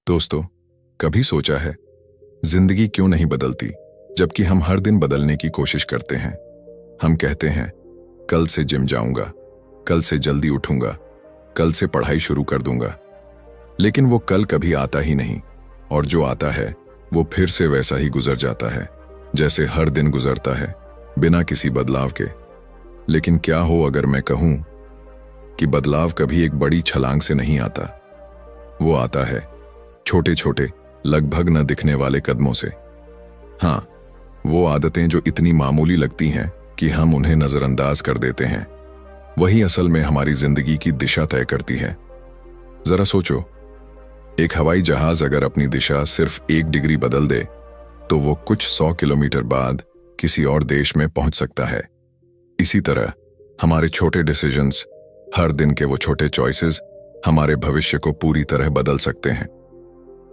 दोस्तों, कभी सोचा है जिंदगी क्यों नहीं बदलती जबकि हम हर दिन बदलने की कोशिश करते हैं। हम कहते हैं कल से जिम जाऊंगा, कल से जल्दी उठूंगा, कल से पढ़ाई शुरू कर दूंगा, लेकिन वो कल कभी आता ही नहीं और जो आता है वो फिर से वैसा ही गुजर जाता है जैसे हर दिन गुजरता है, बिना किसी बदलाव के। लेकिन क्या हो अगर मैं कहूं कि बदलाव कभी एक बड़ी छलांग से नहीं आता, वो आता है छोटे छोटे लगभग न दिखने वाले कदमों से। हाँ, वो आदतें जो इतनी मामूली लगती हैं कि हम उन्हें नजरअंदाज कर देते हैं, वही असल में हमारी जिंदगी की दिशा तय करती है। जरा सोचो, एक हवाई जहाज अगर अपनी दिशा सिर्फ 1 डिग्री बदल दे तो वो कुछ 100 किलोमीटर बाद किसी और देश में पहुंच सकता है। इसी तरह हमारे छोटे डिसीजंस, हर दिन के वो छोटे चॉइसेस हमारे भविष्य को पूरी तरह बदल सकते हैं।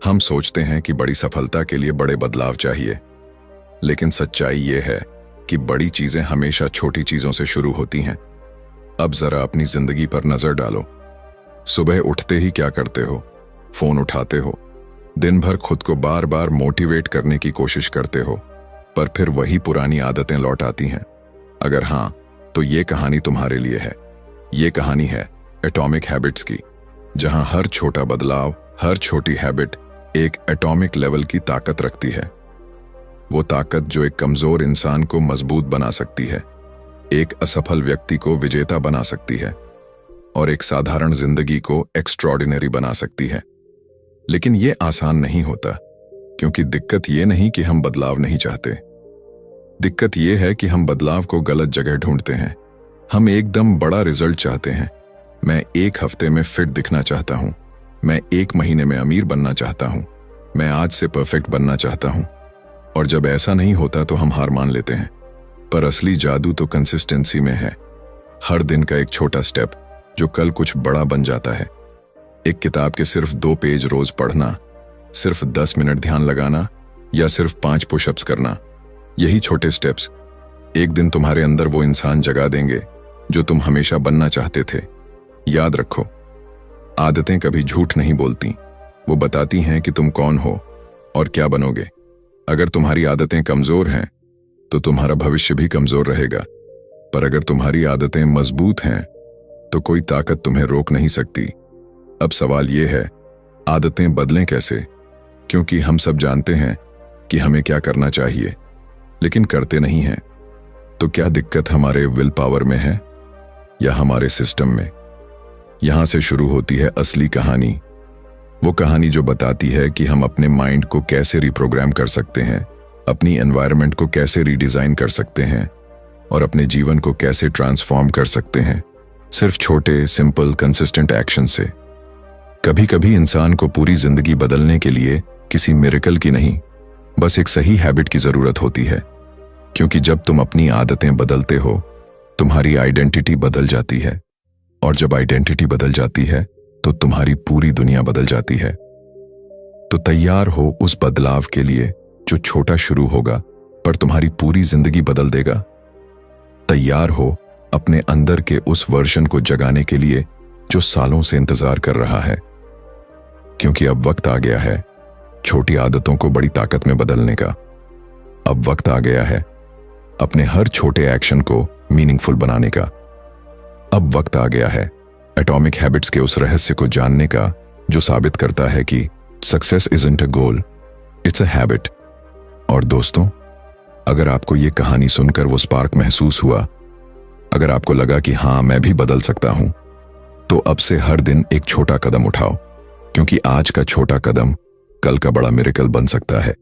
हम सोचते हैं कि बड़ी सफलता के लिए बड़े बदलाव चाहिए, लेकिन सच्चाई ये है कि बड़ी चीजें हमेशा छोटी चीजों से शुरू होती हैं। अब जरा अपनी जिंदगी पर नजर डालो। सुबह उठते ही क्या करते हो? फोन उठाते हो, दिन भर खुद को बार बार मोटिवेट करने की कोशिश करते हो, पर फिर वही पुरानी आदतें लौट आती हैं। अगर हां, तो ये कहानी तुम्हारे लिए है। ये कहानी है एटॉमिक हैबिट्स की, जहां हर छोटा बदलाव, हर छोटी हैबिट एक एटॉमिक लेवल की ताकत रखती है। वो ताकत जो एक कमजोर इंसान को मजबूत बना सकती है, एक असफल व्यक्ति को विजेता बना सकती है और एक साधारण जिंदगी को एक्स्ट्रॉर्डिनरी बना सकती है। लेकिन ये आसान नहीं होता, क्योंकि दिक्कत ये नहीं कि हम बदलाव नहीं चाहते। दिक्कत ये है कि हम बदलाव को गलत जगह ढूंढते हैं। हम एकदम बड़ा रिजल्ट चाहते हैं। मैं 1 हफ्ते में फिट दिखना चाहता हूं, मैं 1 महीने में अमीर बनना चाहता हूं, मैं आज से परफेक्ट बनना चाहता हूं। और जब ऐसा नहीं होता तो हम हार मान लेते हैं। पर असली जादू तो कंसिस्टेंसी में है। हर दिन का एक छोटा स्टेप जो कल कुछ बड़ा बन जाता है। एक किताब के सिर्फ 2 पेज रोज पढ़ना, सिर्फ 10 मिनट ध्यान लगाना या सिर्फ 5 पुशअप्स करना, यही छोटे स्टेप्स एक दिन तुम्हारे अंदर वो इंसान जगा देंगे जो तुम हमेशा बनना चाहते थे। याद रखो, आदतें कभी झूठ नहीं बोलती, वो बताती हैं कि तुम कौन हो और क्या बनोगे। अगर तुम्हारी आदतें कमजोर हैं तो तुम्हारा भविष्य भी कमजोर रहेगा, पर अगर तुम्हारी आदतें मजबूत हैं तो कोई ताकत तुम्हें रोक नहीं सकती। अब सवाल यह है, आदतें बदलें कैसे? क्योंकि हम सब जानते हैं कि हमें क्या करना चाहिए, लेकिन करते नहीं हैं। तो क्या दिक्कत हमारे विल पावर में है या हमारे सिस्टम में? यहां से शुरू होती है असली कहानी। वो कहानी जो बताती है कि हम अपने माइंड को कैसे रिप्रोग्राम कर सकते हैं, अपनी एनवायरनमेंट को कैसे रीडिजाइन कर सकते हैं और अपने जीवन को कैसे ट्रांसफॉर्म कर सकते हैं, सिर्फ छोटे, सिंपल, कंसिस्टेंट एक्शन से। कभी कभी इंसान को पूरी जिंदगी बदलने के लिए किसी मिरेकल की नहीं, बस एक सही हैबिट की जरूरत होती है। क्योंकि जब तुम अपनी आदतें बदलते हो, तुम्हारी आइडेंटिटी बदल जाती है, और जब आइडेंटिटी बदल जाती है तो तुम्हारी पूरी दुनिया बदल जाती है। तो तैयार हो उस बदलाव के लिए जो छोटा शुरू होगा पर तुम्हारी पूरी जिंदगी बदल देगा। तैयार हो अपने अंदर के उस वर्जन को जगाने के लिए जो सालों से इंतजार कर रहा है। क्योंकि अब वक्त आ गया है छोटी आदतों को बड़ी ताकत में बदलने का। अब वक्त आ गया है अपने हर छोटे एक्शन को मीनिंगफुल बनाने का। अब वक्त आ गया है एटॉमिक हैबिट्स के उस रहस्य को जानने का जो साबित करता है कि success isn't a goal, it's a habit. और दोस्तों, अगर आपको ये कहानी सुनकर वो स्पार्क महसूस हुआ, अगर आपको लगा कि हाँ, मैं भी बदल सकता हूं, तो अब से हर दिन एक छोटा कदम उठाओ, क्योंकि आज का छोटा कदम कल का बड़ा मिरेकल बन सकता है।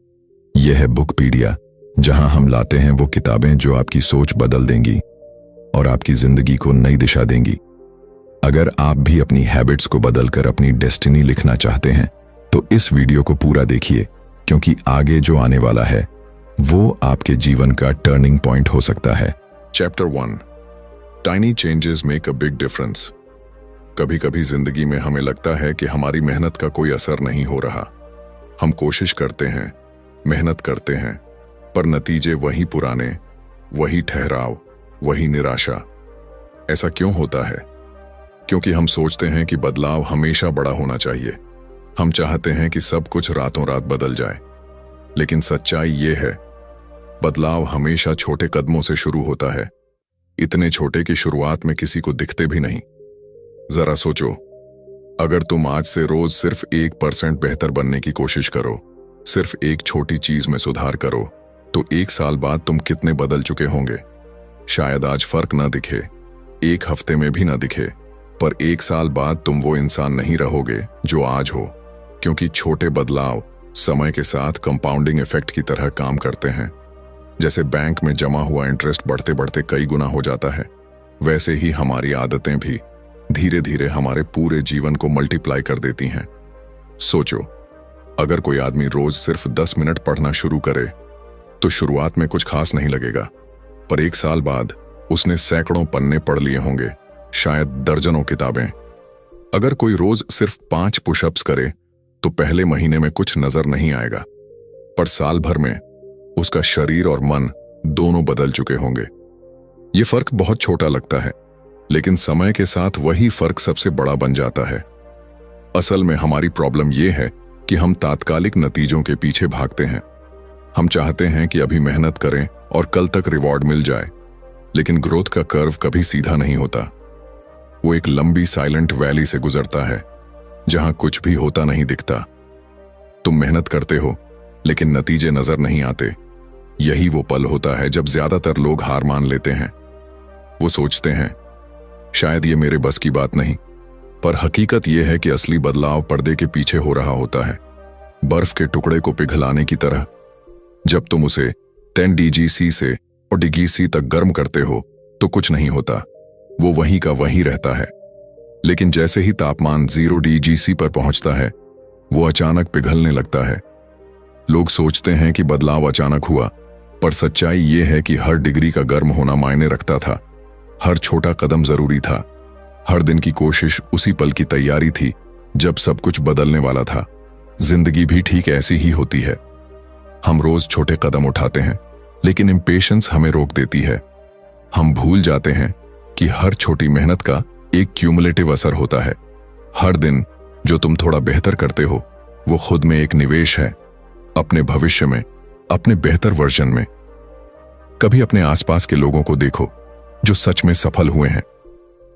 यह है बुकपीडिया, जहां हम लाते हैं वो किताबें जो आपकी सोच बदल देंगी और आपकी जिंदगी को नई दिशा देंगी। अगर आप भी अपनी हैबिट्स को बदलकर अपनी डेस्टिनी लिखना चाहते हैं तो इस वीडियो को पूरा देखिए, क्योंकि आगे जो आने वाला है वो आपके जीवन का टर्निंग पॉइंट हो सकता है। Chapter 1, tiny changes make a big difference. कभी कभी जिंदगी में हमें लगता है कि हमारी मेहनत का कोई असर नहीं हो रहा। हम कोशिश करते हैं, मेहनत करते हैं, पर नतीजे वही पुराने, वही ठहराव, वही निराशा। ऐसा क्यों होता है? क्योंकि हम सोचते हैं कि बदलाव हमेशा बड़ा होना चाहिए, हम चाहते हैं कि सब कुछ रातों रात बदल जाए, लेकिन सच्चाई ये है, बदलाव हमेशा छोटे कदमों से शुरू होता है, इतने छोटे कि शुरुआत में किसी को दिखते भी नहीं। जरा सोचो, अगर तुम आज से रोज सिर्फ 1% बेहतर बनने की कोशिश करो, सिर्फ एक छोटी चीज में सुधार करो, तो 1 साल बाद तुम कितने बदल चुके होंगे। शायद आज फर्क ना दिखे, 1 हफ्ते में भी ना दिखे, पर 1 साल बाद तुम वो इंसान नहीं रहोगे जो आज हो, क्योंकि छोटे बदलाव समय के साथ कंपाउंडिंग इफेक्ट की तरह काम करते हैं। जैसे बैंक में जमा हुआ इंटरेस्ट बढ़ते बढ़ते कई गुना हो जाता है, वैसे ही हमारी आदतें भी धीरे धीरे हमारे पूरे जीवन को मल्टीप्लाई कर देती हैं। सोचो, अगर कोई आदमी रोज सिर्फ 10 मिनट पढ़ना शुरू करे तो शुरुआत में कुछ खास नहीं लगेगा, पर 1 साल बाद उसने सैकड़ों पन्ने पढ़ लिए होंगे, शायद दर्जनों किताबें। अगर कोई रोज सिर्फ 5 पुशअप्स करे तो पहले महीने में कुछ नजर नहीं आएगा, पर साल भर में उसका शरीर और मन दोनों बदल चुके होंगे। यह फर्क बहुत छोटा लगता है, लेकिन समय के साथ वही फर्क सबसे बड़ा बन जाता है। असल में हमारी प्रॉब्लम यह है कि हम तात्कालिक नतीजों के पीछे भागते हैं। हम चाहते हैं कि अभी मेहनत करें और कल तक रिवॉर्ड मिल जाए, लेकिन ग्रोथ का कर्व कभी सीधा नहीं होता। वो एक लंबी साइलेंट वैली से गुजरता है, जहां कुछ भी होता नहीं दिखता। तुम मेहनत करते हो, लेकिन नतीजे नजर नहीं आते। यही वो पल होता है जब ज्यादातर लोग हार मान लेते हैं। वो सोचते हैं, शायद ये मेरे बस की बात नहीं, पर हकीकत यह है कि असली बदलाव पर्दे के पीछे हो रहा होता है, बर्फ के टुकड़े को पिघलाने की तरह। जब तुम उसे 10 डिग्री सी से और डिग्री सी तक गर्म करते हो तो कुछ नहीं होता, वो वहीं का वहीं रहता है। लेकिन जैसे ही तापमान 0 डिग्री सी पर पहुंचता है, वो अचानक पिघलने लगता है। लोग सोचते हैं कि बदलाव अचानक हुआ, पर सच्चाई ये है कि हर डिग्री का गर्म होना मायने रखता था। हर छोटा कदम जरूरी था, हर दिन की कोशिश उसी पल की तैयारी थी जब सब कुछ बदलने वाला था। जिंदगी भी ठीक ऐसी ही होती है। हम रोज छोटे कदम उठाते हैं, लेकिन इम्पेशंस हमें रोक देती है। हम भूल जाते हैं कि हर छोटी मेहनत का एक क्यूमुलेटिव असर होता है। हर दिन जो तुम थोड़ा बेहतर करते हो, वो खुद में एक निवेश है, अपने भविष्य में, अपने बेहतर वर्जन में। कभी अपने आसपास के लोगों को देखो जो सच में सफल हुए हैं।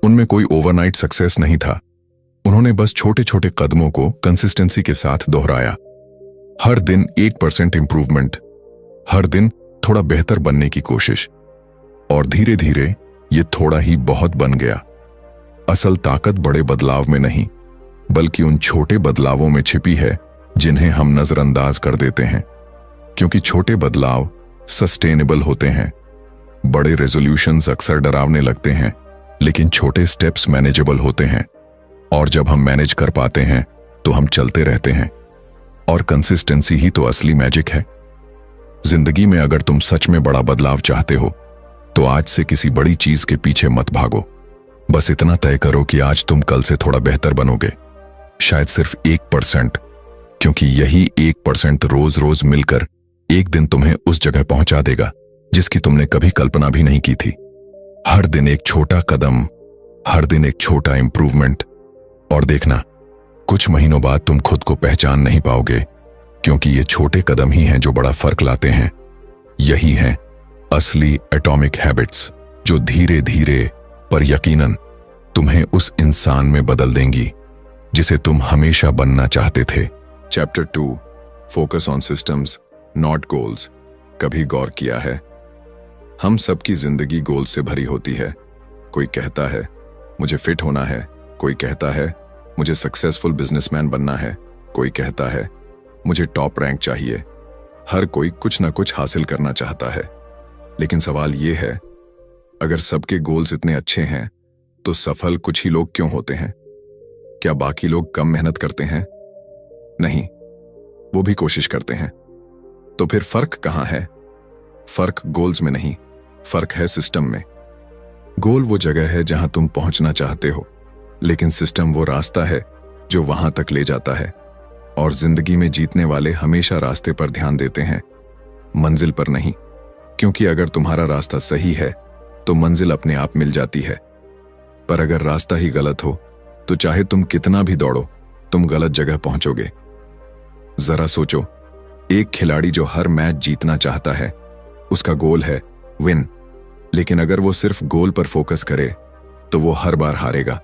उनमें कोई ओवरनाइट सक्सेस नहीं था, उन्होंने बस छोटे छोटे कदमों को कंसिस्टेंसी के साथ दोहराया। हर दिन 1% इंप्रूवमेंट, हर दिन थोड़ा बेहतर बनने की कोशिश, और धीरे धीरे ये थोड़ा ही बहुत बन गया। असल ताकत बड़े बदलाव में नहीं, बल्कि उन छोटे बदलावों में छिपी है जिन्हें हम नजरअंदाज कर देते हैं। क्योंकि छोटे बदलाव सस्टेनेबल होते हैं। बड़े रेजोल्यूशंस अक्सर डरावने लगते हैं, लेकिन छोटे स्टेप्स मैनेजेबल होते हैं। और जब हम मैनेज कर पाते हैं तो हम चलते रहते हैं। और कंसिस्टेंसी ही तो असली मैजिक है। जिंदगी में अगर तुम सच में बड़ा बदलाव चाहते हो, तो आज से किसी बड़ी चीज के पीछे मत भागो। बस इतना तय करो कि आज तुम कल से थोड़ा बेहतर बनोगे, शायद सिर्फ 1%, क्योंकि यही 1% रोज रोज मिलकर एक दिन तुम्हें उस जगह पहुंचा देगा जिसकी तुमने कभी कल्पना भी नहीं की थी। हर दिन एक छोटा कदम, हर दिन एक छोटा इंप्रूवमेंट, और देखना, कुछ महीनों बाद तुम खुद को पहचान नहीं पाओगे, क्योंकि ये छोटे कदम ही हैं जो बड़ा फर्क लाते हैं। यही हैं असली एटॉमिक हैबिट्स, जो धीरे धीरे पर यकीनन तुम्हें उस इंसान में बदल देंगी जिसे तुम हमेशा बनना चाहते थे। Chapter 2, focus on systems not goals. कभी गौर किया है, हम सबकी जिंदगी गोल से भरी होती है। कोई कहता है मुझे फिट होना है, कोई कहता है मुझे सक्सेसफुल बिजनेसमैन बनना है, कोई कहता है मुझे टॉप रैंक चाहिए। हर कोई कुछ ना कुछ हासिल करना चाहता है। लेकिन सवाल यह है, अगर सबके गोल्स इतने अच्छे हैं तो सफल कुछ ही लोग क्यों होते हैं? क्या बाकी लोग कम मेहनत करते हैं? नहीं, वो भी कोशिश करते हैं। तो फिर फर्क कहां है? फर्क गोल्स में नहीं, फर्क है सिस्टम में। गोल वो जगह है जहां तुम पहुंचना चाहते हो, लेकिन सिस्टम वो रास्ता है जो वहां तक ले जाता है। और जिंदगी में जीतने वाले हमेशा रास्ते पर ध्यान देते हैं, मंजिल पर नहीं। क्योंकि अगर तुम्हारा रास्ता सही है तो मंजिल अपने आप मिल जाती है। पर अगर रास्ता ही गलत हो तो चाहे तुम कितना भी दौड़ो, तुम गलत जगह पहुंचोगे। जरा सोचो, एक खिलाड़ी जो हर मैच जीतना चाहता है, उसका गोल है विन, लेकिन अगर वो सिर्फ गोल पर फोकस करे तो वो हर बार हारेगा,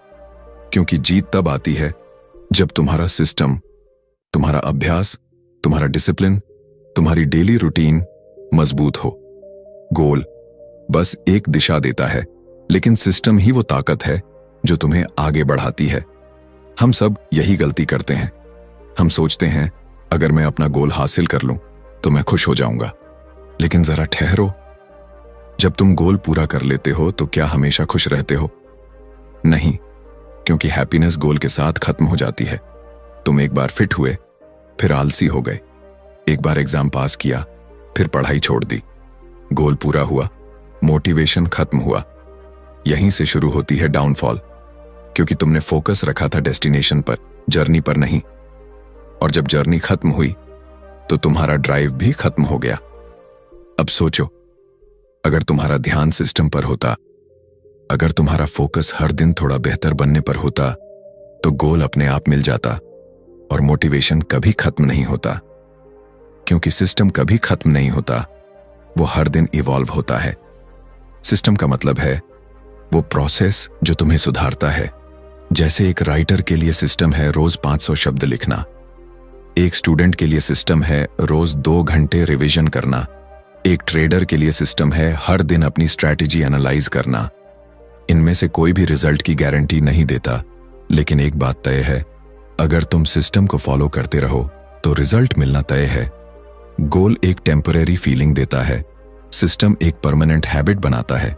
क्योंकि जीत तब आती है जब तुम्हारा सिस्टम, तुम्हारा अभ्यास, तुम्हारा डिसिप्लिन, तुम्हारी डेली रूटीन मजबूत हो। गोल बस एक दिशा देता है, लेकिन सिस्टम ही वो ताकत है जो तुम्हें आगे बढ़ाती है। हम सब यही गलती करते हैं। हम सोचते हैं अगर मैं अपना गोल हासिल कर लूं तो मैं खुश हो जाऊंगा, लेकिन जरा ठहरो, जब तुम गोल पूरा कर लेते हो तो क्या हमेशा खुश रहते हो? नहीं, क्योंकि हैप्पीनेस गोल के साथ खत्म हो जाती है। तुम एक बार फिट हुए, फिर आलसी हो गए, एक बार एग्जाम पास किया, फिर पढ़ाई छोड़ दी, गोल पूरा हुआ, मोटिवेशन खत्म हुआ। यहीं से शुरू होती है डाउनफॉल, क्योंकि तुमने फोकस रखा था डेस्टिनेशन पर, जर्नी पर नहीं। और जब जर्नी खत्म हुई तो तुम्हारा ड्राइव भी खत्म हो गया। अब सोचो, अगर तुम्हारा ध्यान सिस्टम पर होता, अगर तुम्हारा फोकस हर दिन थोड़ा बेहतर बनने पर होता, तो गोल अपने आप मिल जाता और मोटिवेशन कभी खत्म नहीं होता। क्योंकि सिस्टम कभी खत्म नहीं होता, वो हर दिन इवॉल्व होता है। सिस्टम का मतलब है वो प्रोसेस जो तुम्हें सुधारता है। जैसे एक राइटर के लिए सिस्टम है रोज 500 शब्द लिखना, एक स्टूडेंट के लिए सिस्टम है रोज 2 घंटे रिवीजन करना, एक ट्रेडर के लिए सिस्टम है हर दिन अपनी स्ट्रैटेजी एनालाइज करना। इनमें से कोई भी रिजल्ट की गारंटी नहीं देता, लेकिन एक बात तय है, अगर तुम सिस्टम को फॉलो करते रहो तो रिजल्ट मिलना तय है। गोल एक टेम्परेरी फीलिंग देता है, सिस्टम एक परमानेंट हैबिट बनाता है।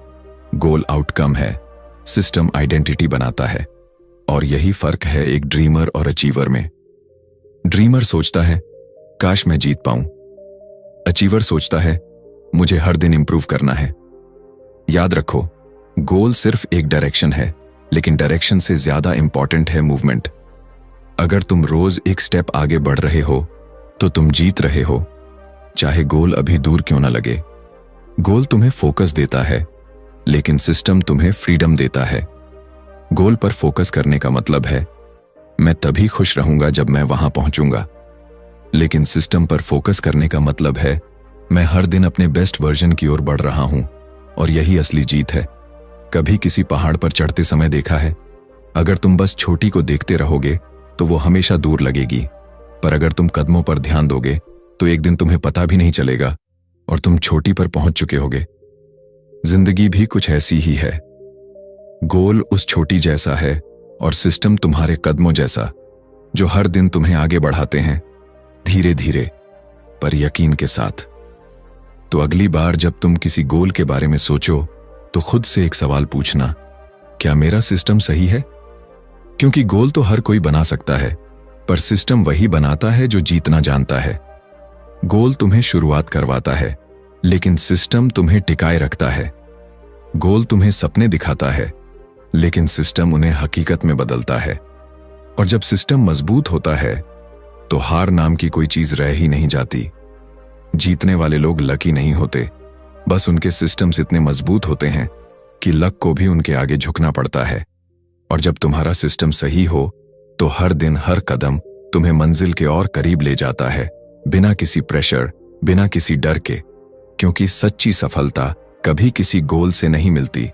गोल आउटकम है, सिस्टम आइडेंटिटी बनाता है। और यही फर्क है एक ड्रीमर और अचीवर में। ड्रीमर सोचता है काश मैं जीत पाऊं, अचीवर सोचता है मुझे हर दिन इंप्रूव करना है। याद रखो, गोल सिर्फ एक डायरेक्शन है, लेकिन डायरेक्शन से ज्यादा इंपॉर्टेंट है मूवमेंट। अगर तुम रोज एक स्टेप आगे बढ़ रहे हो तो तुम जीत रहे हो, चाहे गोल अभी दूर क्यों ना लगे। गोल तुम्हें फोकस देता है, लेकिन सिस्टम तुम्हें फ्रीडम देता है। गोल पर फोकस करने का मतलब है मैं तभी खुश रहूंगा जब मैं वहां पहुंचूंगा, लेकिन सिस्टम पर फोकस करने का मतलब है मैं हर दिन अपने बेस्ट वर्जन की ओर बढ़ रहा हूं, और यही असली जीत है। कभी किसी पहाड़ पर चढ़ते समय देखा है, अगर तुम बस छोटी को देखते रहोगे तो वो हमेशा दूर लगेगी, पर अगर तुम कदमों पर ध्यान दोगे तो एक दिन तुम्हें पता भी नहीं चलेगा और तुम छोटी पर पहुंच चुके होगे। जिंदगी भी कुछ ऐसी ही है। गोल उस छोटी जैसा है और सिस्टम तुम्हारे कदमों जैसा, जो हर दिन तुम्हें आगे बढ़ाते हैं, धीरे धीरे पर यकीन के साथ। तो अगली बार जब तुम किसी गोल के बारे में सोचो तो खुद से एक सवाल पूछना, क्या मेरा सिस्टम सही है? क्योंकि गोल तो हर कोई बना सकता है, पर सिस्टम वही बनाता है जो जीतना जानता है। गोल तुम्हें शुरुआत करवाता है, लेकिन सिस्टम तुम्हें टिकाए रखता है। गोल तुम्हें सपने दिखाता है, लेकिन सिस्टम उन्हें हकीकत में बदलता है। और जब सिस्टम मजबूत होता है तो हार नाम की कोई चीज रह ही नहीं जाती। जीतने वाले लोग लकी नहीं होते, बस उनके सिस्टम्स इतने मजबूत होते हैं कि लक को भी उनके आगे झुकना पड़ता है। और जब तुम्हारा सिस्टम सही हो तो हर दिन हर कदम तुम्हें मंजिल के और करीब ले जाता है, बिना किसी प्रेशर, बिना किसी डर के। क्योंकि सच्ची सफलता कभी किसी गोल से नहीं मिलती,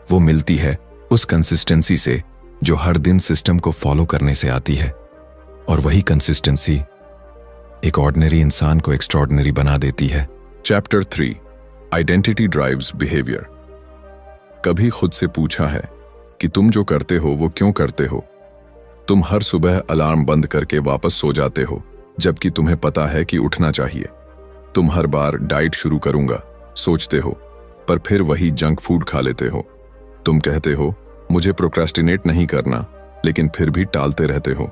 वो मिलती है उस कंसिस्टेंसी से जो हर दिन सिस्टम को फॉलो करने से आती है। और वही कंसिस्टेंसी एक ऑर्डिनरी इंसान को एक्स्ट्रॉर्डिनरी बना देती है। Chapter 3, identity drives behaviour. कभी खुद से पूछा है कि तुम जो करते हो वो क्यों करते हो? तुम हर सुबह अलार्म बंद करके वापस सो जाते हो, जबकि तुम्हें पता है कि उठना चाहिए। तुम हर बार डाइट शुरू करूंगा सोचते हो, पर फिर वही जंक फूड खा लेते हो। तुम कहते हो मुझे प्रोक्रेस्टिनेट नहीं करना, लेकिन फिर भी टालते रहते हो।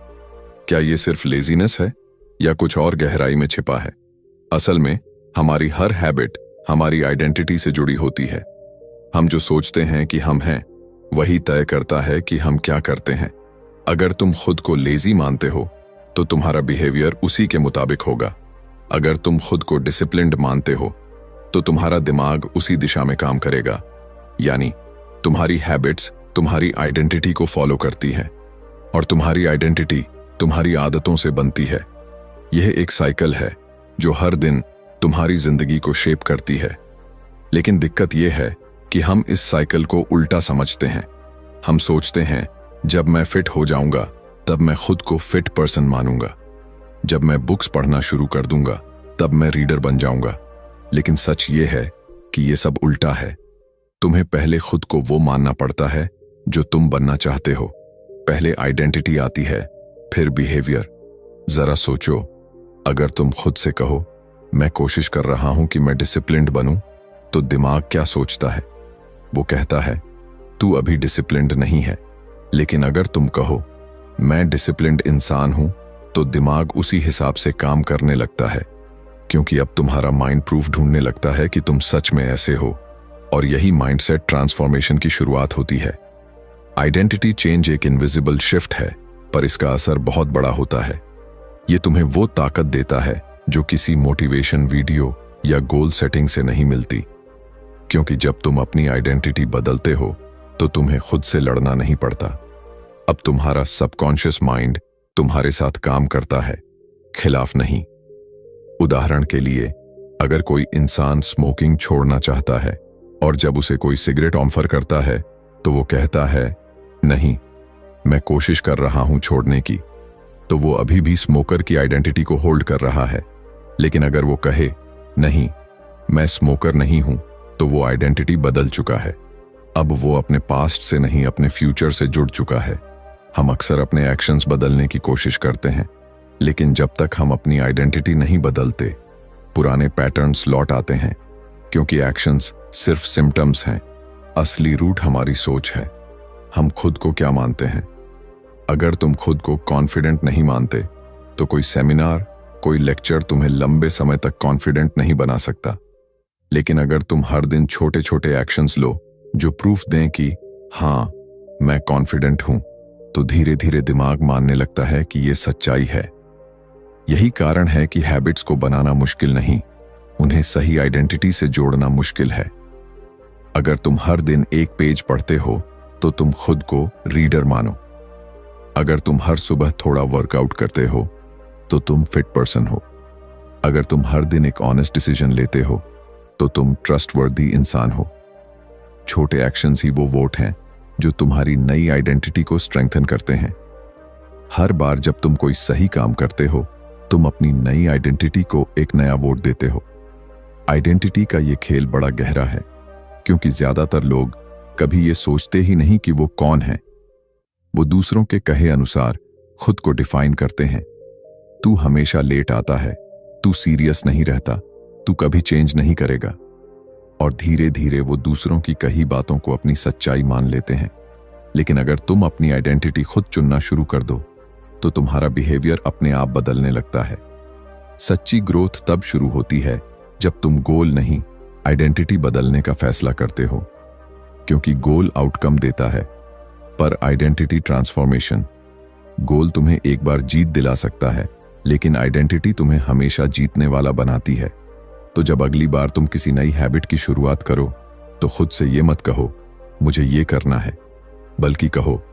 क्या ये सिर्फ लेजीनेस है या कुछ और गहराई में छिपा है? असल में हमारी हर हैबिट हमारी आइडेंटिटी से जुड़ी होती है। हम जो सोचते हैं कि हम हैं, वही तय करता है कि हम क्या करते हैं। अगर तुम खुद को लेजी मानते हो तो तुम्हारा बिहेवियर उसी के मुताबिक होगा। अगर तुम खुद को डिसिप्लिन्ड मानते हो तो तुम्हारा दिमाग उसी दिशा में काम करेगा। यानी तुम्हारी हैबिट्स तुम्हारी आइडेंटिटी को फॉलो करती हैं, और तुम्हारी आइडेंटिटी तुम्हारी आदतों से बनती है। यह एक साइकिल है जो हर दिन तुम्हारी जिंदगी को शेप करती है। लेकिन दिक्कत यह है कि हम इस साइकिल को उल्टा समझते हैं। हम सोचते हैं जब मैं फिट हो जाऊंगा तब मैं खुद को फिट पर्सन मानूंगा, जब मैं बुक्स पढ़ना शुरू कर दूंगा तब मैं रीडर बन जाऊंगा। लेकिन सच ये है कि ये सब उल्टा है। तुम्हें पहले खुद को वो मानना पड़ता है जो तुम बनना चाहते हो। पहले आइडेंटिटी आती है, फिर बिहेवियर। जरा सोचो, अगर तुम खुद से कहो मैं कोशिश कर रहा हूं कि मैं डिसिप्लिन्ड बनूं, तो दिमाग क्या सोचता है? वो कहता है तू अभी डिसिप्लिन्ड नहीं है। लेकिन अगर तुम कहो मैं डिसिप्लिन्ड इंसान हूं, तो दिमाग उसी हिसाब से काम करने लगता है, क्योंकि अब तुम्हारा माइंड प्रूफ ढूंढने लगता है कि तुम सच में ऐसे हो। और यही माइंडसेट ट्रांसफॉर्मेशन की शुरुआत होती है। आइडेंटिटी चेंज एक इनविजिबल शिफ्ट है, पर इसका असर बहुत बड़ा होता है। ये तुम्हें वो ताकत देता है जो किसी मोटिवेशन वीडियो या गोल सेटिंग से नहीं मिलती। क्योंकि जब तुम अपनी आइडेंटिटी बदलते हो तो तुम्हें खुद से लड़ना नहीं पड़ता। अब तुम्हारा सबकॉन्शियस माइंड तुम्हारे साथ काम करता है, खिलाफ नहीं। उदाहरण के लिए, अगर कोई इंसान स्मोकिंग छोड़ना चाहता है और जब उसे कोई सिगरेट ऑफर करता है तो वो कहता है नहीं, मैं कोशिश कर रहा हूं छोड़ने की, तो वो अभी भी स्मोकर की आइडेंटिटी को होल्ड कर रहा है। लेकिन अगर वो कहे नहीं, मैं स्मोकर नहीं हूं, तो वो आइडेंटिटी बदल चुका है। अब वो अपने पास्ट से नहीं, अपने फ्यूचर से जुड़ चुका है। हम अक्सर अपने एक्शंस बदलने की कोशिश करते हैं, लेकिन जब तक हम अपनी आइडेंटिटी नहीं बदलते, पुराने पैटर्न्स लौट आते हैं। क्योंकि एक्शंस सिर्फ सिम्टम्स हैं, असली रूट हमारी सोच है। हम खुद को क्या मानते हैं? अगर तुम खुद को कॉन्फिडेंट नहीं मानते, तो कोई सेमिनार, कोई लेक्चर तुम्हें लंबे समय तक कॉन्फिडेंट नहीं बना सकता। लेकिन अगर तुम हर दिन छोटे छोटे एक्शंस लो जो प्रूफ दें कि हाँ, मैं कॉन्फिडेंट हूं, तो धीरे धीरे दिमाग मानने लगता है कि यह सच्चाई है। यही कारण है कि हैबिट्स को बनाना मुश्किल नहीं, उन्हें सही आइडेंटिटी से जोड़ना मुश्किल है। अगर तुम हर दिन एक पेज पढ़ते हो तो तुम खुद को रीडर मानो। अगर तुम हर सुबह थोड़ा वर्कआउट करते हो तो तुम फिट पर्सन हो। अगर तुम हर दिन एक ऑनेस्ट डिसीजन लेते हो तो तुम ट्रस्टवर्दी इंसान हो। छोटे एक्शंस ही वो वोट हैं जो तुम्हारी नई आइडेंटिटी को स्ट्रेंथन करते हैं। हर बार जब तुम कोई सही काम करते हो, तुम अपनी नई आइडेंटिटी को एक नया वोट देते हो। आइडेंटिटी का ये खेल बड़ा गहरा है, क्योंकि ज्यादातर लोग कभी ये सोचते ही नहीं कि वो कौन है। वो दूसरों के कहे अनुसार खुद को डिफाइन करते हैं। तू हमेशा लेट आता है, तू सीरियस नहीं रहता, तू कभी चेंज नहीं करेगा। और धीरे धीरे वो दूसरों की कही बातों को अपनी सच्चाई मान लेते हैं। लेकिन अगर तुम अपनी आइडेंटिटी खुद चुनना शुरू कर दो, तो तुम्हारा बिहेवियर अपने आप बदलने लगता है। सच्ची ग्रोथ तब शुरू होती है जब तुम गोल नहीं, आइडेंटिटी बदलने का फैसला करते हो। क्योंकि गोल आउटकम देता है, पर आइडेंटिटी ट्रांसफॉर्मेशन। गोल तुम्हें एक बार जीत दिला सकता है, लेकिन आइडेंटिटी तुम्हें हमेशा जीतने वाला बनाती है। तो जब अगली बार तुम किसी नई हैबिट की शुरुआत करो, तो खुद से ये मत कहो मुझे ये करना है, बल्कि कहो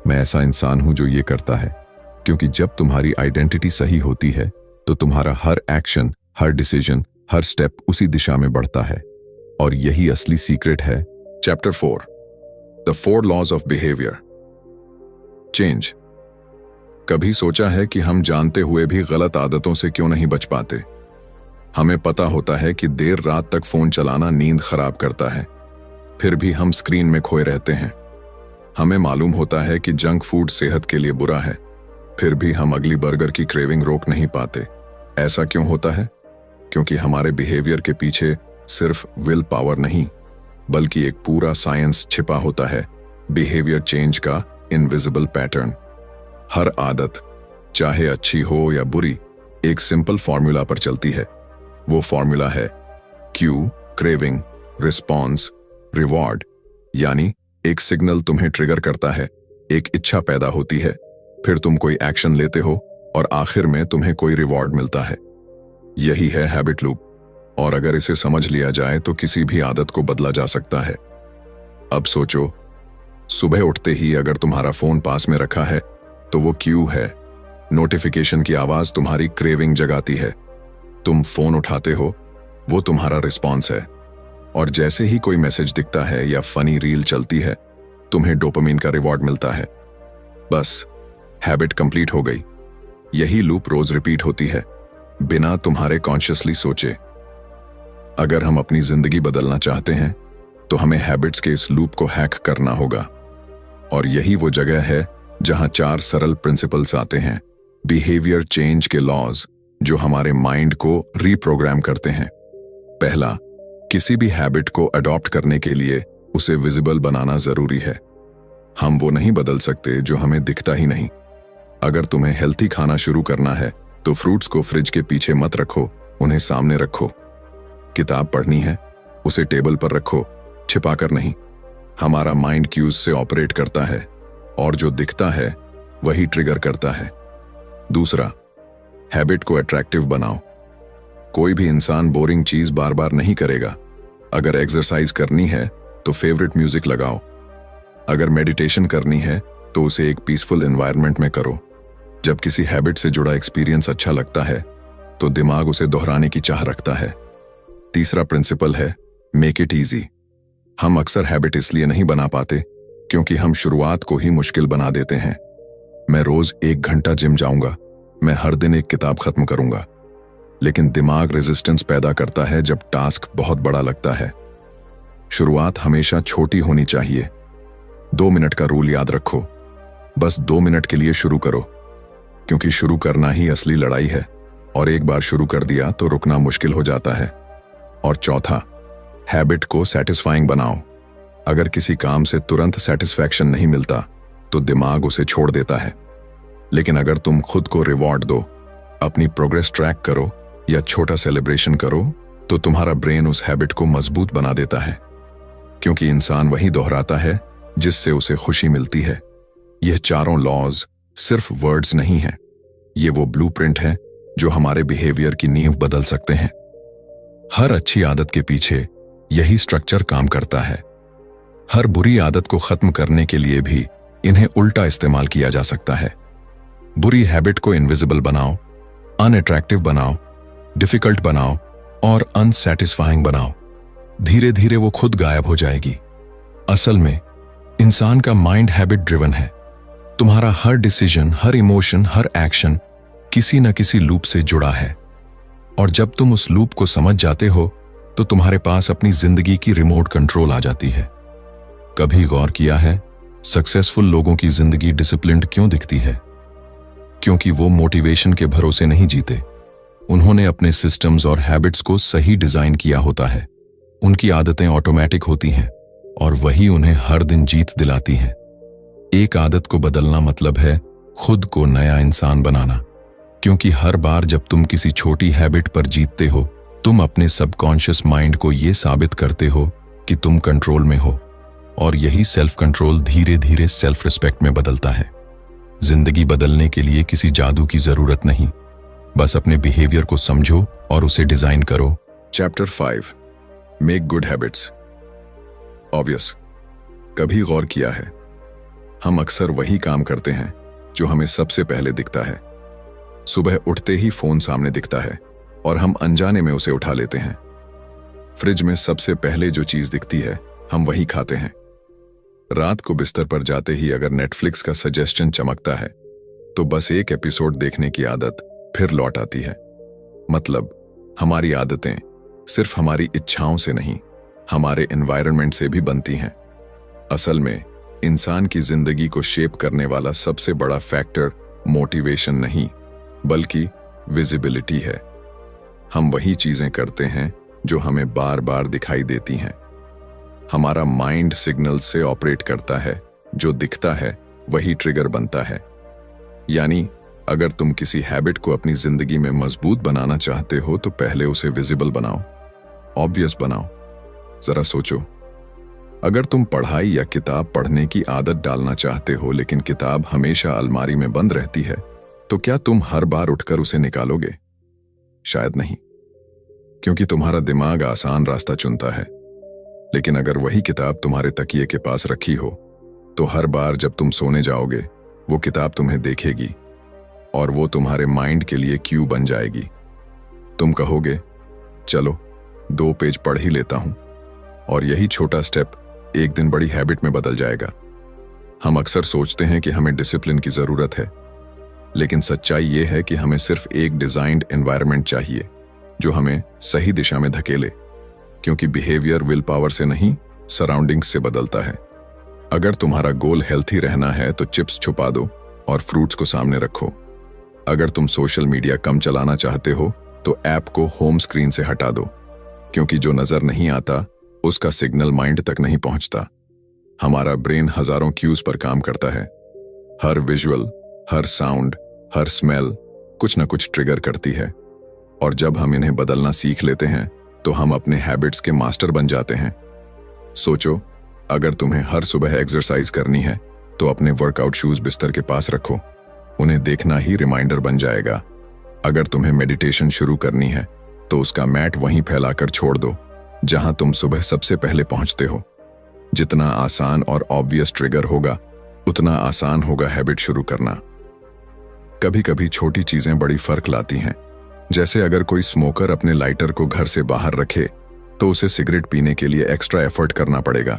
मैं ऐसा इंसान हूं जो ये करता है। क्योंकि जब तुम्हारी आइडेंटिटी सही होती है, तो तुम्हारा हर एक्शन, हर डिसीजन, हर स्टेप उसी दिशा में बढ़ता है। और यही असली सीक्रेट है। Chapter 4, the 4 laws of behaviour change. कभी सोचा है कि हम जानते हुए भी गलत आदतों से क्यों नहीं बच पाते? हमें पता होता है कि देर रात तक फोन चलाना नींद खराब करता है, फिर भी हम स्क्रीन में खोए रहते हैं। हमें मालूम होता है कि जंक फूड सेहत के लिए बुरा है, फिर भी हम अगली बर्गर की क्रेविंग रोक नहीं पाते। ऐसा क्यों होता है? क्योंकि हमारे बिहेवियर के पीछे सिर्फ विल पावर नहीं, बल्कि एक पूरा साइंस छिपा होता है, बिहेवियर चेंज का इनविजिबल पैटर्न। हर आदत, चाहे अच्छी हो या बुरी, एक सिंपल फॉर्मूला पर चलती है। वो फॉर्मूला है क्यू, क्रेविंग, रिस्पॉन्स, रिवॉर्ड। यानी एक सिग्नल तुम्हें ट्रिगर करता है, एक इच्छा पैदा होती है, फिर तुम कोई एक्शन लेते हो और आखिर में तुम्हें कोई रिवॉर्ड मिलता है। यही है हैबिट लूप। और अगर इसे समझ लिया जाए तो किसी भी आदत को बदला जा सकता है। अब सोचो, सुबह उठते ही अगर तुम्हारा फोन पास में रखा है तो वो क्यू है। नोटिफिकेशन की आवाज तुम्हारी क्रेविंग जगाती है। तुम फोन उठाते हो, वो तुम्हारा रिस्पॉन्स है। और जैसे ही कोई मैसेज दिखता है या फनी रील चलती है, तुम्हें डोपामिन का रिवॉर्ड मिलता है। बस हैबिट कंप्लीट हो गई। यही लूप रोज रिपीट होती है, बिना तुम्हारे कॉन्शियसली सोचे। अगर हम अपनी जिंदगी बदलना चाहते हैं तो हमें हैबिट्स के इस लूप को हैक करना होगा। और यही वो जगह है जहां 4 सरल प्रिंसिपल्स आते हैं, बिहेवियर चेंज के लॉज, जो हमारे माइंड को रीप्रोग्राम करते हैं। पहला, किसी भी हैबिट को अडॉप्ट करने के लिए उसे विजिबल बनाना जरूरी है। हम वो नहीं बदल सकते जो हमें दिखता ही नहीं। अगर तुम्हें हेल्थी खाना शुरू करना है तो फ्रूट्स को फ्रिज के पीछे मत रखो, उन्हें सामने रखो। किताब पढ़नी है, उसे टेबल पर रखो, छिपाकर नहीं। हमारा माइंड क्यूज से ऑपरेट करता है और जो दिखता है वही ट्रिगर करता है। दूसरा, हैबिट को अट्रैक्टिव बनाओ। कोई भी इंसान बोरिंग चीज बार बार नहीं करेगा। अगर एक्सरसाइज करनी है तो फेवरेट म्यूजिक लगाओ। अगर मेडिटेशन करनी है तो उसे एक पीसफुल एनवायरनमेंट में करो। जब किसी हैबिट से जुड़ा एक्सपीरियंस अच्छा लगता है तो दिमाग उसे दोहराने की चाह रखता है। तीसरा प्रिंसिपल है मेक इट इजी। हम अक्सर हैबिट इसलिए नहीं बना पाते क्योंकि हम शुरुआत को ही मुश्किल बना देते हैं। मैं रोज 1 घंटा जिम जाऊंगा, मैं हर दिन एक किताब खत्म करूंगा। लेकिन दिमाग रेजिस्टेंस पैदा करता है जब टास्क बहुत बड़ा लगता है। शुरुआत हमेशा छोटी होनी चाहिए। 2 मिनट का रूल याद रखो। बस 2 मिनट के लिए शुरू करो, क्योंकि शुरू करना ही असली लड़ाई है और एक बार शुरू कर दिया तो रुकना मुश्किल हो जाता है। और चौथा, हैबिट को सेटिस्फाइंग बनाओ। अगर किसी काम से तुरंत सेटिस्फैक्शन नहीं मिलता तो दिमाग उसे छोड़ देता है। लेकिन अगर तुम खुद को रिवॉर्ड दो, अपनी प्रोग्रेस ट्रैक करो या छोटा सेलिब्रेशन करो, तो तुम्हारा ब्रेन उस हैबिट को मजबूत बना देता है। क्योंकि इंसान वही दोहराता है जिससे उसे खुशी मिलती है। यह चारों लॉज सिर्फ वर्ड्स नहीं हैं, ये वो ब्लूप्रिंट है जो हमारे बिहेवियर की नींव बदल सकते हैं। हर अच्छी आदत के पीछे यही स्ट्रक्चर काम करता है। हर बुरी आदत को खत्म करने के लिए भी इन्हें उल्टा इस्तेमाल किया जा सकता है। बुरी हैबिट को इनविजिबल बनाओ, अनअट्रैक्टिव बनाओ, डिफिकल्ट बनाओ और अनसैटिस्फाइंग बनाओ। धीरे धीरे वो खुद गायब हो जाएगी। असल में इंसान का माइंड हैबिट ड्रिवन है। तुम्हारा हर डिसीजन, हर इमोशन, हर एक्शन किसी न किसी लूप से जुड़ा है। और जब तुम उस लूप को समझ जाते हो तो तुम्हारे पास अपनी जिंदगी की रिमोट कंट्रोल आ जाती है। कभी गौर किया है सक्सेसफुल लोगों की जिंदगी डिसिप्लिन्ड क्यों दिखती है? क्योंकि वो मोटिवेशन के भरोसे नहीं जीते। उन्होंने अपने सिस्टम्स और हैबिट्स को सही डिजाइन किया होता है। उनकी आदतें ऑटोमेटिक होती हैं और वही उन्हें हर दिन जीत दिलाती हैं। एक आदत को बदलना मतलब है खुद को नया इंसान बनाना। क्योंकि हर बार जब तुम किसी छोटी हैबिट पर जीतते हो, तुम अपने सबकॉन्शियस माइंड को यह साबित करते हो कि तुम कंट्रोल में हो। और यही सेल्फ कंट्रोल धीरे धीरे सेल्फ रिस्पेक्ट में बदलता है। जिंदगी बदलने के लिए किसी जादू की जरूरत नहीं, बस अपने बिहेवियर को समझो और उसे डिजाइन करो। Chapter 5, make good habits. Obvious, कभी गौर किया है हम अक्सर वही काम करते हैं जो हमें सबसे पहले दिखता है। सुबह उठते ही फोन सामने दिखता है और हम अनजाने में उसे उठा लेते हैं। फ्रिज में सबसे पहले जो चीज दिखती है हम वही खाते हैं। रात को बिस्तर पर जाते ही अगर नेटफ्लिक्स का सजेशन चमकता है तो बस एक एपिसोड देखने की आदत फिर लौट आती है। मतलब हमारी आदतें सिर्फ हमारी इच्छाओं से नहीं, हमारे एनवायरनमेंट से भी बनती हैं। असल में इंसान की जिंदगी को शेप करने वाला सबसे बड़ा फैक्टर मोटिवेशन नहीं बल्कि विजिबिलिटी है। हम वही चीजें करते हैं जो हमें बार बार दिखाई देती हैं। हमारा माइंड सिग्नल से ऑपरेट करता है, जो दिखता है वही ट्रिगर बनता है। यानी अगर तुम किसी हैबिट को अपनी जिंदगी में मजबूत बनाना चाहते हो तो पहले उसे विजिबल बनाओ, ऑब्वियस बनाओ। जरा सोचो, अगर तुम पढ़ाई या किताब पढ़ने की आदत डालना चाहते हो लेकिन किताब हमेशा अलमारी में बंद रहती है, तो क्या तुम हर बार उठकर उसे निकालोगे? शायद नहीं, क्योंकि तुम्हारा दिमाग आसान रास्ता चुनता है। लेकिन अगर वही किताब तुम्हारे तकिए के पास रखी हो तो हर बार जब तुम सोने जाओगे वो किताब तुम्हें देखेगी। और वो तुम्हारे माइंड के लिए क्यू बन जाएगी। तुम कहोगे, चलो 2 पेज पढ़ ही लेता हूं, और यही छोटा स्टेप एक दिन बड़ी हैबिट में बदल जाएगा। हम अक्सर सोचते हैं कि हमें डिसिप्लिन की जरूरत है, लेकिन सच्चाई ये है कि हमें सिर्फ एक डिजाइन्ड एनवायरनमेंट चाहिए जो हमें सही दिशा में धकेले, क्योंकि बिहेवियर विल पावर से नहीं, सराउंडिंग्स से बदलता है। अगर तुम्हारा गोल हेल्थी रहना है तो चिप्स छुपा दो और फ्रूट्स को सामने रखो। अगर तुम सोशल मीडिया कम चलाना चाहते हो तो ऐप को होम स्क्रीन से हटा दो, क्योंकि जो नजर नहीं आता उसका सिग्नल माइंड तक नहीं पहुंचता। हमारा ब्रेन हजारों क्यूज पर काम करता है। हर विजुअल, हर साउंड, हर स्मेल कुछ न कुछ ट्रिगर करती है, और जब हम इन्हें बदलना सीख लेते हैं तो हम अपने हैबिट्स के मास्टर बन जाते हैं। सोचो, अगर तुम्हें हर सुबह एक्सरसाइज करनी है तो अपने वर्कआउट शूज बिस्तर के पास रखो, उन्हें देखना ही रिमाइंडर बन जाएगा। अगर तुम्हें मेडिटेशन शुरू करनी है तो उसका मैट वहीं फैलाकर छोड़ दो जहां तुम सुबह सबसे पहले पहुंचते हो। जितना आसान और ऑब्वियस ट्रिगर होगा, उतना आसान होगा हैबिट शुरू करना। कभी कभी छोटी चीजें बड़ी फर्क लाती हैं। जैसे अगर कोई स्मोकर अपने लाइटर को घर से बाहर रखे तो उसे सिगरेट पीने के लिए एक्स्ट्रा एफर्ट करना पड़ेगा,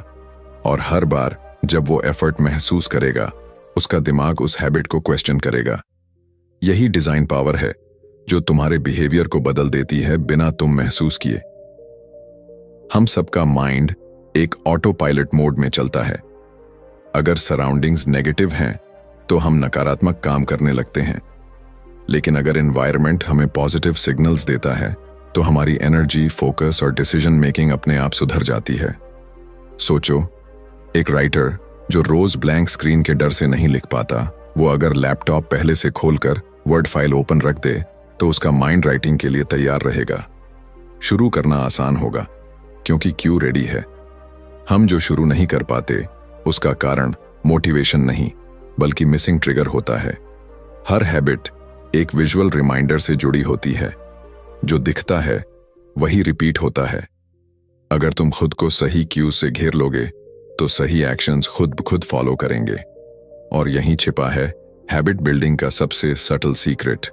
और हर बार जब वो एफर्ट महसूस करेगा उसका दिमाग उस हैबिट को क्वेश्चन करेगा। यही डिजाइन पावर है जो तुम्हारे बिहेवियर को बदल देती है बिना तुम महसूस किए। हम सबका माइंड एक ऑटो पायलट मोड में चलता है। अगर सराउंडिंग्स नेगेटिव हैं तो हम नकारात्मक काम करने लगते हैं, लेकिन अगर एनवायरनमेंट हमें पॉजिटिव सिग्नल्स देता है तो हमारी एनर्जी, फोकस और डिसीजन मेकिंग अपने आप सुधर जाती है। सोचो, एक राइटर जो रोज ब्लैंक स्क्रीन के डर से नहीं लिख पाता, वो अगर लैपटॉप पहले से खोलकर वर्ड फाइल ओपन रख दे तो उसका माइंड राइटिंग के लिए तैयार रहेगा। शुरू करना आसान होगा क्योंकि क्यू रेडी है। हम जो शुरू नहीं कर पाते उसका कारण मोटिवेशन नहीं बल्कि मिसिंग ट्रिगर होता है। हर हैबिट एक विजुअल रिमाइंडर से जुड़ी होती है। जो दिखता है वही रिपीट होता है। अगर तुम खुद को सही क्यूज से घेर लोगे तो सही एक्शंस खुद ब खुद फॉलो करेंगे, और यहीं छिपा है हैबिट बिल्डिंग का सबसे subtle secret.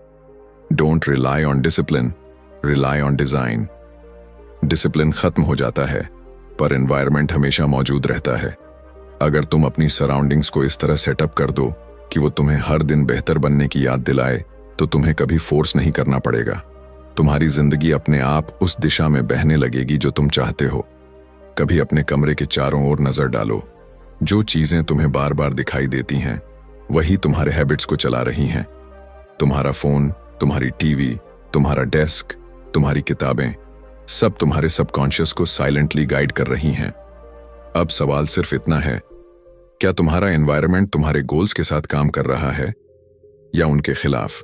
Don't rely on discipline, rely on design. Discipline खत्म हो जाता है पर एनवायरनमेंट हमेशा मौजूद रहता है। अगर तुम अपनी सराउंडिंग्स को इस तरह सेटअप कर दो कि वो तुम्हें हर दिन बेहतर बनने की याद दिलाए, तो तुम्हें कभी फोर्स नहीं करना पड़ेगा। तुम्हारी जिंदगी अपने आप उस दिशा में बहने लगेगी जो तुम चाहते हो। कभी अपने कमरे के चारों ओर नजर डालो। जो चीजें तुम्हें बार बार दिखाई देती हैं वही तुम्हारे हैबिट्स को चला रही हैं। तुम्हारा फोन, तुम्हारी टीवी, तुम्हारा डेस्क, तुम्हारी किताबें, सब तुम्हारे सबकॉन्शियस को साइलेंटली गाइड कर रही हैं। अब सवाल सिर्फ इतना है, क्या तुम्हारा एनवायरनमेंट तुम्हारे गोल्स के साथ काम कर रहा है या उनके खिलाफ?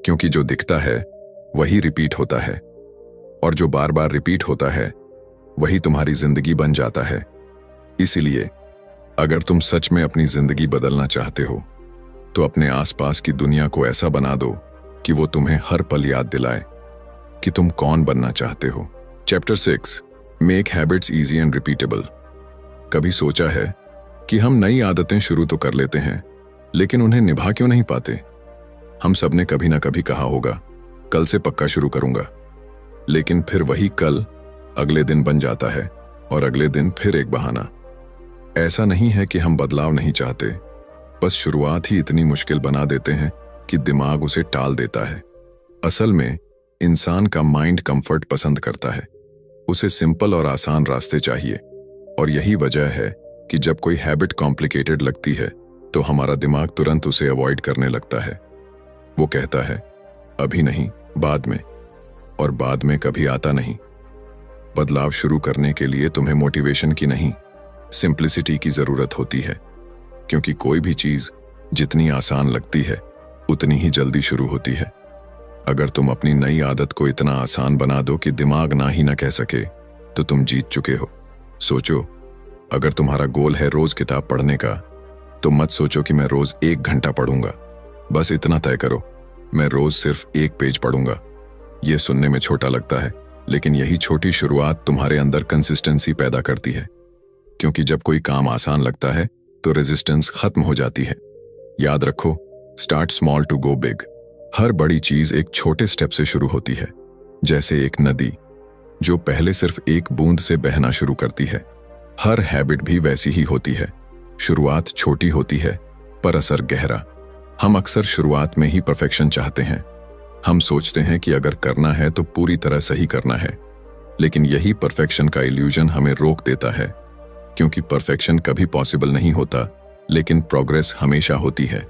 क्योंकि जो दिखता है वही रिपीट होता है, और जो बार बार रिपीट होता है वही तुम्हारी जिंदगी बन जाता है। इसीलिए अगर तुम सच में अपनी जिंदगी बदलना चाहते हो तो अपने आसपास की दुनिया को ऐसा बना दो कि वो तुम्हें हर पल याद दिलाए कि तुम कौन बनना चाहते हो। Chapter 6, make habits easy and repeatable. कभी सोचा है कि हम नई आदतें शुरू तो कर लेते हैं लेकिन उन्हें निभा क्यों नहीं पाते? हम सब ने कभी ना कभी कहा होगा, कल से पक्का शुरू करूंगा, लेकिन फिर वही कल अगले दिन बन जाता है और अगले दिन फिर एक बहाना। ऐसा नहीं है कि हम बदलाव नहीं चाहते, बस शुरुआत ही इतनी मुश्किल बना देते हैं कि दिमाग उसे टाल देता है। असल में इंसान का माइंड कंफर्ट पसंद करता है, उसे सिंपल और आसान रास्ते चाहिए, और यही वजह है कि जब कोई हैबिट कॉम्प्लिकेटेड लगती है तो हमारा दिमाग तुरंत उसे अवॉइड करने लगता है। वो कहता है अभी नहीं, बाद में, और बाद में कभी आता नहीं। बदलाव शुरू करने के लिए तुम्हें मोटिवेशन की नहीं, सिंप्लिसिटी की जरूरत होती है, क्योंकि कोई भी चीज जितनी आसान लगती है उतनी ही जल्दी शुरू होती है। अगर तुम अपनी नई आदत को इतना आसान बना दो कि दिमाग ना ही ना कह सके, तो तुम जीत चुके हो। सोचो, अगर तुम्हारा गोल है रोज किताब पढ़ने का, तो मत सोचो कि मैं रोज 1 घंटा पढ़ूंगा। बस इतना तय करो, मैं रोज सिर्फ 1 पेज पढ़ूंगा। यह सुनने में छोटा लगता है, लेकिन यही छोटी शुरुआत तुम्हारे अंदर कंसिस्टेंसी पैदा करती है, क्योंकि जब कोई काम आसान लगता है तो रेजिस्टेंस खत्म हो जाती है। याद रखो, start small to go big. हर बड़ी चीज एक छोटे स्टेप से शुरू होती है, जैसे एक नदी जो पहले सिर्फ एक बूंद से बहना शुरू करती है। हर हैबिट भी वैसी ही होती है। शुरुआत छोटी होती है पर असर गहरा। हम अक्सर शुरुआत में ही परफेक्शन चाहते हैं। हम सोचते हैं कि अगर करना है तो पूरी तरह सही करना है, लेकिन यही परफेक्शन का इल्यूजन हमें रोक देता है, क्योंकि परफेक्शन कभी पॉसिबल नहीं होता, लेकिन प्रोग्रेस हमेशा होती है।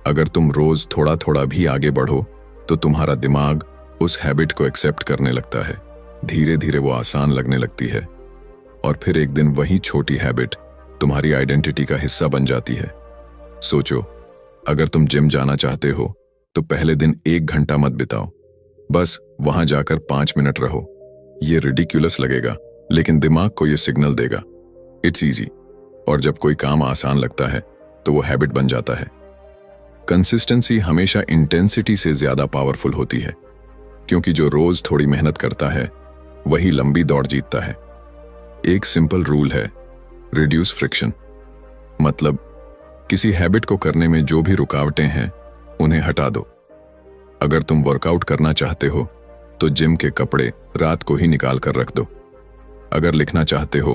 अगर तुम रोज थोड़ा थोड़ा भी आगे बढ़ो तो तुम्हारा दिमाग उस हैबिट को एक्सेप्ट करने लगता है। धीरे धीरे वो आसान लगने लगती है और फिर एक दिन वही छोटी हैबिट तुम्हारी आइडेंटिटी का हिस्सा बन जाती है। सोचो, अगर तुम जिम जाना चाहते हो तो पहले दिन 1 घंटा मत बिताओ, बस वहां जाकर 5 मिनट रहो। ये रिडिक्यूलस लगेगा, लेकिन दिमाग को ये सिग्नल देगा इट्स ईजी। और जब कोई काम आसान लगता है तो वो हैबिट बन जाता है। कंसिस्टेंसी हमेशा इंटेंसिटी से ज्यादा पावरफुल होती है, क्योंकि जो रोज थोड़ी मेहनत करता है वही लंबी दौड़ जीतता है। एक सिंपल रूल है, रिड्यूस फ्रिक्शन। मतलब किसी हैबिट को करने में जो भी रुकावटें हैं उन्हें हटा दो। अगर तुम वर्कआउट करना चाहते हो तो जिम के कपड़े रात को ही निकाल कर रख दो। अगर लिखना चाहते हो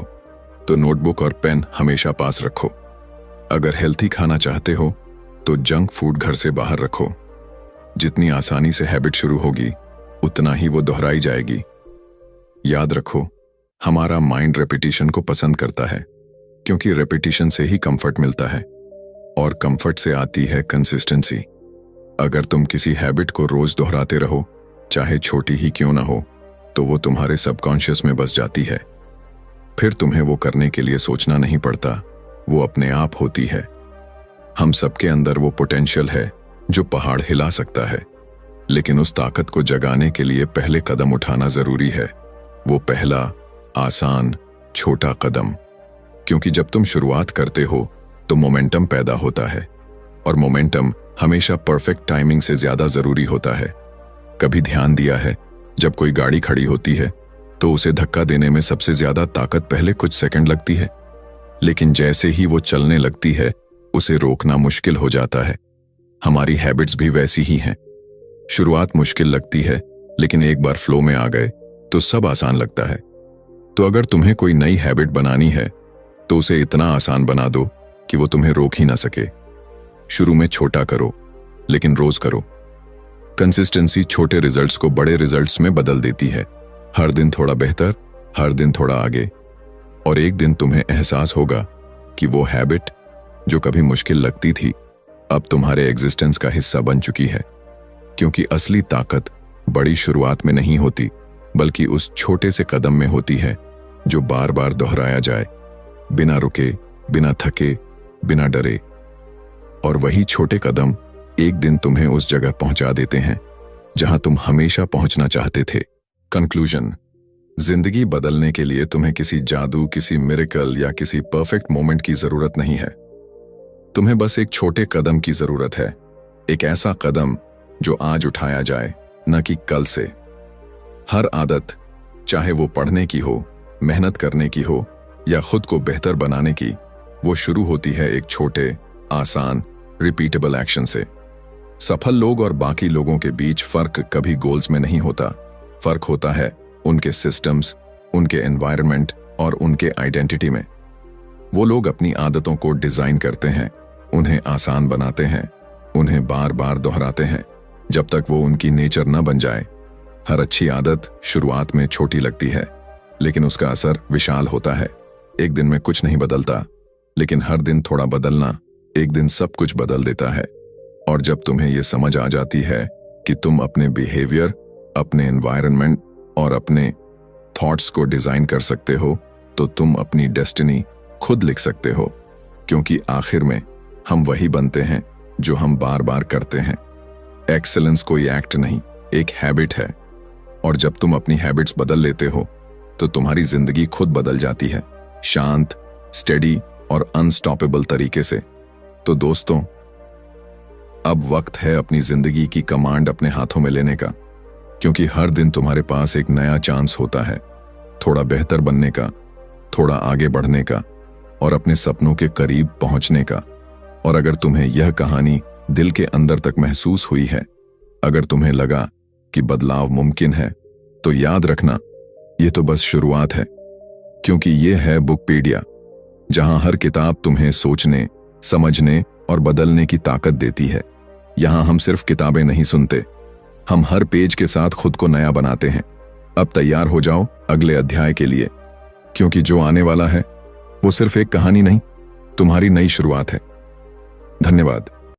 तो नोटबुक और पेन हमेशा पास रखो। अगर हेल्थी खाना चाहते हो तो जंक फूड घर से बाहर रखो। जितनी आसानी से हैबिट शुरू होगी उतना ही वो दोहराई जाएगी। याद रखो, हमारा माइंड रेपिटेशन को पसंद करता है, क्योंकि रेपिटेशन से ही कंफर्ट मिलता है और कंफर्ट से आती है कंसिस्टेंसी। अगर तुम किसी हैबिट को रोज दोहराते रहो, चाहे छोटी ही क्यों ना हो, तो वो तुम्हारे सबकॉन्शियस में बस जाती है। फिर तुम्हें वो करने के लिए सोचना नहीं पड़ता, वो अपने आप होती है। हम सबके अंदर वो पोटेंशियल है जो पहाड़ हिला सकता है, लेकिन उस ताकत को जगाने के लिए पहले कदम उठाना जरूरी है। वो पहला आसान छोटा कदम। क्योंकि जब तुम शुरुआत करते हो तो मोमेंटम पैदा होता है, और मोमेंटम हमेशा परफेक्ट टाइमिंग से ज्यादा जरूरी होता है। कभी ध्यान दिया है, जब कोई गाड़ी खड़ी होती है तो उसे धक्का देने में सबसे ज्यादा ताकत पहले कुछ सेकंड लगती है, लेकिन जैसे ही वो चलने लगती है उसे रोकना मुश्किल हो जाता है। हमारी हैबिट्स भी वैसी ही हैं। शुरुआत मुश्किल लगती है, लेकिन एक बार फ्लो में आ गए तो सब आसान लगता है। तो अगर तुम्हें कोई नई हैबिट बनानी है तो उसे इतना आसान बना दो कि वो तुम्हें रोक ही ना सके। शुरू में छोटा करो, लेकिन रोज करो। कंसिस्टेंसी छोटे रिजल्ट्स को बड़े रिजल्ट्स में बदल देती है। हर दिन थोड़ा बेहतर, हर दिन थोड़ा आगे, और एक दिन तुम्हें एहसास होगा कि वो हैबिट जो कभी मुश्किल लगती थी अब तुम्हारे एग्जिस्टेंस का हिस्सा बन चुकी है। क्योंकि असली ताकत बड़ी शुरुआत में नहीं होती, बल्कि उस छोटे से कदम में होती है जो बार बार दोहराया जाए, बिना रुके, बिना थके, बिना डरे। और वही छोटे कदम एक दिन तुम्हें उस जगह पहुंचा देते हैं जहां तुम हमेशा पहुंचना चाहते थे। कंक्लूजन, जिंदगी बदलने के लिए तुम्हें किसी जादू, किसी मिरेकल या किसी परफेक्ट मोमेंट की जरूरत नहीं है। तुम्हें बस एक छोटे कदम की जरूरत है। एक ऐसा कदम जो आज उठाया जाए, न कि कल से। हर आदत, चाहे वो पढ़ने की हो, मेहनत करने की हो या खुद को बेहतर बनाने की, वो शुरू होती है एक छोटे, आसान, रिपीटेबल एक्शन से। सफल लोग और बाकी लोगों के बीच फर्क कभी गोल्स में नहीं होता। फर्क होता है उनके सिस्टम्स, उनके एनवायरनमेंट और उनके आइडेंटिटी में। वो लोग अपनी आदतों को डिजाइन करते हैं, उन्हें आसान बनाते हैं, उन्हें बार बार दोहराते हैं जब तक वो उनकी नेचर न बन जाए। हर अच्छी आदत शुरुआत में छोटी लगती है, लेकिन उसका असर विशाल होता है। एक दिन में कुछ नहीं बदलता, लेकिन हर दिन थोड़ा बदलना एक दिन सब कुछ बदल देता है। और जब तुम्हें यह समझ आ जाती है कि तुम अपने बिहेवियर, अपने एनवायरनमेंट और अपने थॉट्स को डिजाइन कर सकते हो, तो तुम अपनी डेस्टिनी खुद लिख सकते हो। क्योंकि आखिर में हम वही बनते हैं जो हम बार बार करते हैं। एक्सेलेंस कोई एक्ट नहीं, एक हैबिट है। और जब तुम अपनी हैबिट्स बदल लेते हो तो तुम्हारी जिंदगी खुद बदल जाती है, शांत, स्टेडी और अनस्टॉपेबल तरीके से। तो दोस्तों, अब वक्त है अपनी जिंदगी की कमांड अपने हाथों में लेने का, क्योंकि हर दिन तुम्हारे पास एक नया चांस होता है, थोड़ा बेहतर बनने का, थोड़ा आगे बढ़ने का और अपने सपनों के करीब पहुंचने का। और अगर तुम्हें यह कहानी दिल के अंदर तक महसूस हुई है। अगर तुम्हें लगा कि बदलाव मुमकिन है तो याद रखना, ये तो बस शुरुआत है, क्योंकि ये है बुकपीडिया, जहां हर किताब तुम्हें सोचने, समझने और बदलने की ताकत देती है। यहां हम सिर्फ किताबें नहीं सुनते, हम हर पेज के साथ खुद को नया बनाते हैं। अब तैयार हो जाओ अगले अध्याय के लिए, क्योंकि जो आने वाला है वो सिर्फ एक कहानी नहीं, तुम्हारी नई शुरुआत है। धन्यवाद।